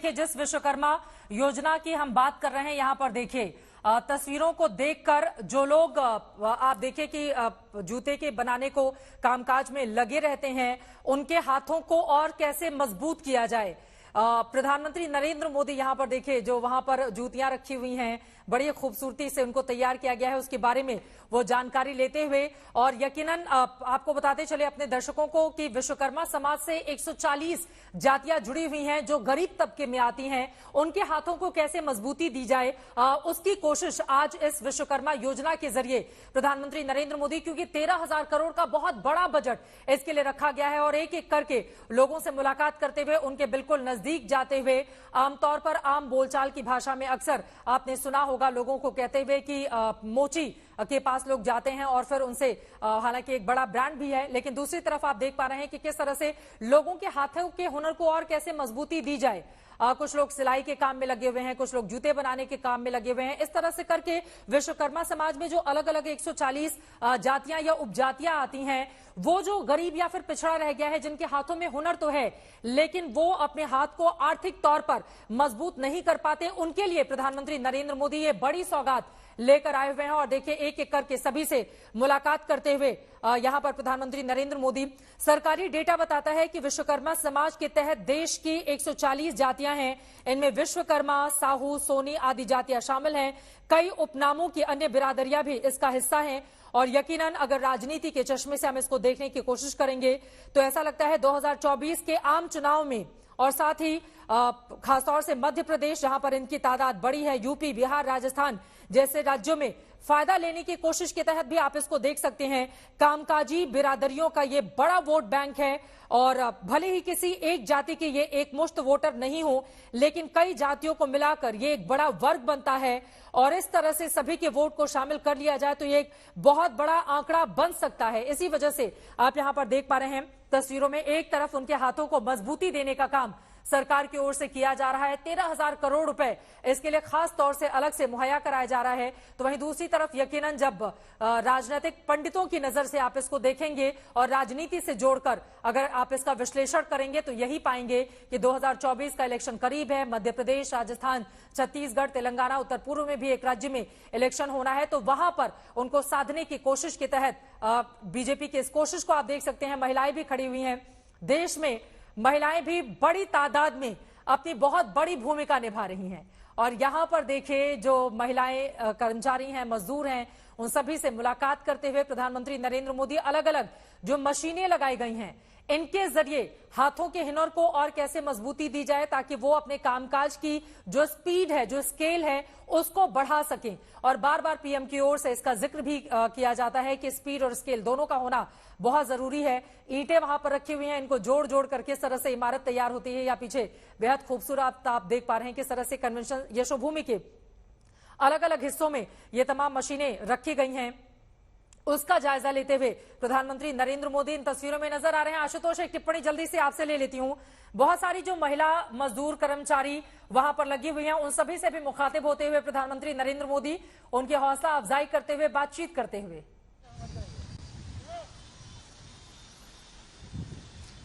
देखिए, जिस विश्वकर्मा योजना की हम बात कर रहे हैं, यहां पर देखिए तस्वीरों को देखकर जो लोग आप देखिए कि जूते के बनाने को कामकाज में लगे रहते हैं, उनके हाथों को और कैसे मजबूत किया जाए। प्रधानमंत्री नरेंद्र मोदी यहां पर देखिए, जो वहां पर जूतियां रखी हुई हैं, बड़ी खूबसूरती से उनको तैयार किया गया है, उसके बारे में वो जानकारी लेते हुए, और यकीनन आपको बताते चले अपने दर्शकों को कि विश्वकर्मा समाज से 140 जातियां जुड़ी हुई हैं जो गरीब तबके में आती हैं, उनके हाथों को कैसे मजबूती दी जाए, उसकी कोशिश आज इस विश्वकर्मा योजना के जरिए प्रधानमंत्री नरेंद्र मोदी, क्योंकि 13,000 करोड़ का बहुत बड़ा बजट इसके लिए रखा गया है, और एक एक करके लोगों से मुलाकात करते हुए, उनके बिल्कुल नजदीक जाते हुए, आमतौर पर आम बोलचाल की भाषा में अक्सर आपने सुना होगा लोगों को कहते हुए कि मोची के पास लोग जाते हैं और फिर उनसे, हालांकि एक बड़ा ब्रांड भी है, लेकिन दूसरी तरफ आप देख पा रहे हैं कि किस तरह से लोगों के हाथों के हुनर को और कैसे मजबूती दी जाए। कुछ लोग सिलाई के काम में लगे हुए हैं, कुछ लोग जूते बनाने के काम में लगे हुए हैं। इस तरह से करके विश्वकर्मा समाज में जो अलग अलग 140 जातियां या उपजातियां आती हैं, वो जो गरीब या फिर पिछड़ा रह गया है, जिनके हाथों में हुनर तो है लेकिन वो अपने हाथ को आर्थिक तौर पर मजबूत नहीं कर पाते, उनके लिए प्रधानमंत्री नरेंद्र मोदी ये बड़ी सौगात लेकर आए हुए हैं। और देखिए, एक एक करके सभी से मुलाकात करते हुए यहां पर प्रधानमंत्री नरेंद्र मोदी, सरकारी डेटा बताता है कि विश्वकर्मा समाज के तहत देश की 140 जातियां हैं। इनमें विश्वकर्मा, साहू, सोनी आदि जातियां शामिल हैं। कई उपनामों की अन्य बिरादरियां भी इसका हिस्सा हैं। और यकीनन अगर राजनीति के चश्मे से हम इसको देखने की कोशिश करेंगे तो ऐसा लगता है 2024 के आम चुनाव में, और साथ ही खासतौर से मध्य प्रदेश जहां पर इनकी तादाद बड़ी है, यूपी, बिहार, राजस्थान जैसे राज्यों में फायदा लेने की कोशिश के तहत भी आप इसको देख सकते हैं। कामकाजी बिरादरियों का ये बड़ा वोट बैंक है, और भले ही किसी एक जाति के ये एक मुश्त वोटर नहीं हो, लेकिन कई जातियों को मिलाकर ये एक बड़ा वर्ग बनता है, और इस तरह से सभी के वोट को शामिल कर लिया जाए तो ये एक बहुत बड़ा आंकड़ा बन सकता है। इसी वजह से आप यहां पर देख पा रहे हैं तस्वीरों में, एक तरफ उनके हाथों को मजबूती देने का काम सरकार की ओर से किया जा रहा है, 13,000 करोड़ रुपए इसके लिए खास तौर से अलग से मुहैया कराया जा रहा है, तो वहीं दूसरी तरफ यकीनन जब राजनीतिक पंडितों की नजर से आप इसको देखेंगे और राजनीति से जोड़कर अगर आप इसका विश्लेषण करेंगे तो यही पाएंगे कि 2024 का इलेक्शन करीब है। मध्य प्रदेश, राजस्थान, छत्तीसगढ़, तेलंगाना, उत्तर पूर्व में भी एक राज्य में इलेक्शन होना है, तो वहां पर उनको साधने की कोशिश के तहत बीजेपी की इस कोशिश को आप देख सकते हैं। महिलाएं भी खड़ी हुई हैं, देश में महिलाएं भी बड़ी तादाद में अपनी बहुत बड़ी भूमिका निभा रही हैं, और यहां पर देखिए जो महिलाएं कर्मचारी हैं, मजदूर हैं, उन सभी से मुलाकात करते हुए प्रधानमंत्री नरेंद्र मोदी अलग अलग जो मशीनें लगाई गई हैं, इनके जरिए हाथों के हुनर को और कैसे मजबूती दी जाए ताकि वो अपने कामकाज की जो स्पीड है, जो स्केल है, उसको बढ़ा सकें। और बार बार पीएम की ओर से इसका जिक्र भी किया जाता है कि स्पीड और स्केल दोनों का होना बहुत जरूरी है। ईंटें वहां पर रखी हुई हैं, इनको जोड़ जोड़ कर किस तरह से इमारत तैयार होती है, या पीछे बेहद खूबसूरत आप देख पा रहे हैं किस तरह से कन्वेंशन यशोभूमि के अलग अलग हिस्सों में ये तमाम मशीनें रखी गई हैं, उसका जायजा लेते हुए प्रधानमंत्री नरेंद्र मोदी इन तस्वीरों में नजर आ रहे हैं। आशुतोष, एक टिप्पणी जल्दी से आपसे ले लेती हूं। बहुत सारी जो महिला मजदूर कर्मचारी वहां पर लगी हुई हैं, उन सभी से भी मुखातिब होते हुए प्रधानमंत्री नरेंद्र मोदी उनकी हौसला अफजाई करते हुए, बातचीत करते हुए।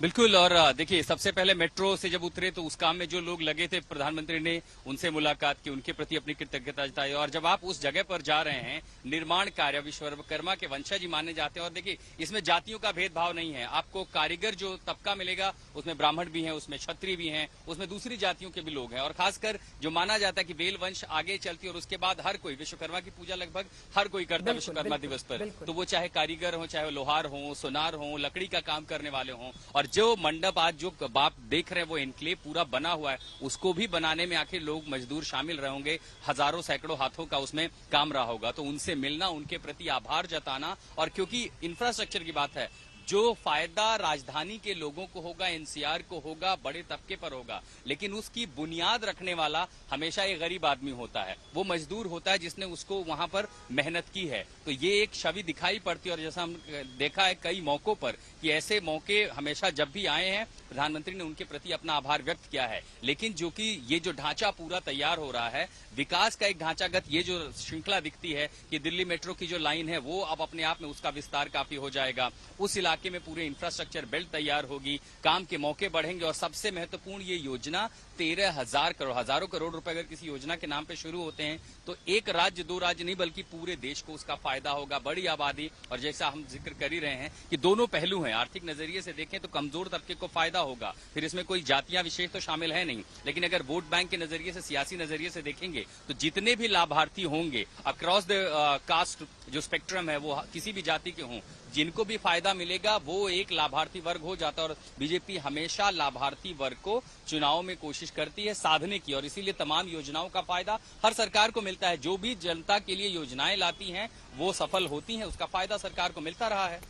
बिल्कुल, और देखिए सबसे पहले मेट्रो से जब उतरे तो उस काम में जो लोग लगे थे, प्रधानमंत्री ने उनसे मुलाकात की, उनके प्रति अपनी कृतज्ञता जताई। और जब आप उस जगह पर जा रहे हैं, निर्माण कार्य विश्वकर्मा के वंशज ही माने जाते हैं, और देखिए इसमें जातियों का भेदभाव नहीं है। आपको कारीगर जो तबका मिलेगा उसमें ब्राह्मण भी हैं, उसमें क्षत्रिय भी हैं, उसमें दूसरी जातियों के भी लोग हैं, और खासकर जो माना जाता है कि बेल वंश आगे चलती है, और उसके बाद हर कोई विश्वकर्मा की पूजा लगभग हर कोई करता है विश्वकर्मा दिवस पर, तो वो चाहे कारीगर हो, चाहे लोहार हो, सोनार हो, लकड़ी का काम करने वाले हों। और जो मंडप आज जो आप देख रहे हैं वो एनक्लेव पूरा बना हुआ है, उसको भी बनाने में आखिर लोग मजदूर शामिल रहे होंगे, हजारों सैकड़ों हाथों का उसमें काम रहा होगा, तो उनसे मिलना, उनके प्रति आभार जताना, और क्योंकि इंफ्रास्ट्रक्चर की बात है, जो फायदा राजधानी के लोगों को होगा, एनसीआर को होगा, बड़े तबके पर होगा, लेकिन उसकी बुनियाद रखने वाला हमेशा एक गरीब आदमी होता है, वो मजदूर होता है जिसने उसको वहां पर मेहनत की है। तो ये एक छवि दिखाई पड़ती है, और जैसा हम देखा है कई मौकों पर कि ऐसे मौके हमेशा जब भी आए हैं, प्रधानमंत्री ने उनके प्रति अपना आभार व्यक्त किया है। लेकिन जो कि ये जो ढांचा पूरा तैयार हो रहा है, विकास का एक ढांचागत ये जो श्रृंखला दिखती है कि दिल्ली मेट्रो की जो लाइन है वो अब अपने आप में उसका विस्तार काफी हो जाएगा, उस इलाके में पूरे इंफ्रास्ट्रक्चर बेल्ट तैयार होगी, काम के मौके बढ़ेंगे, और सबसे महत्वपूर्ण ये योजना 13,000 करोड़, हजारों करोड़ रुपए अगर किसी योजना के नाम पे शुरू होते हैं तो एक राज्य, दो राज्य नहीं बल्कि पूरे देश को उसका फायदा होगा, बड़ी आबादी। और जैसा हम जिक्र कर ही रहे हैं कि दोनों पहलू हैं, आर्थिक नजरिए से देखें तो कमजोर तबके को फायदा होगा, फिर इसमें कोई जातियां विशेष तो शामिल है नहीं, लेकिन अगर वोट बैंक के नजरिए से, सियासी नजरिए से देखेंगे तो जितने भी लाभार्थी होंगे अक्रॉस द कास्ट जो स्पेक्ट्रम है, वो किसी भी जाति के हों, जिनको भी फायदा मिलेगा वो एक लाभार्थी वर्ग हो जाता है। और बीजेपी हमेशा लाभार्थी वर्ग को चुनाव में कोशिश करती है साधने की, और इसीलिए तमाम योजनाओं का फायदा हर सरकार को मिलता है। जो भी जनता के लिए योजनाएं लाती हैं वो सफल होती हैं, उसका फायदा सरकार को मिलता रहा है।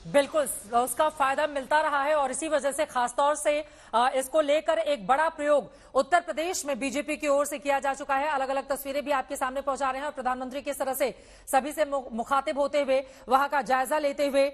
बिल्कुल, उसका फायदा मिलता रहा है और इसी वजह से खासतौर से इसको लेकर एक बड़ा प्रयोग उत्तर प्रदेश में बीजेपी की ओर से किया जा चुका है। अलग अलग तस्वीरें भी आपके सामने पहुंचा रहे हैं और प्रधानमंत्री किस तरह से सभी से मुखातिब होते हुए, वहां का जायजा लेते हुए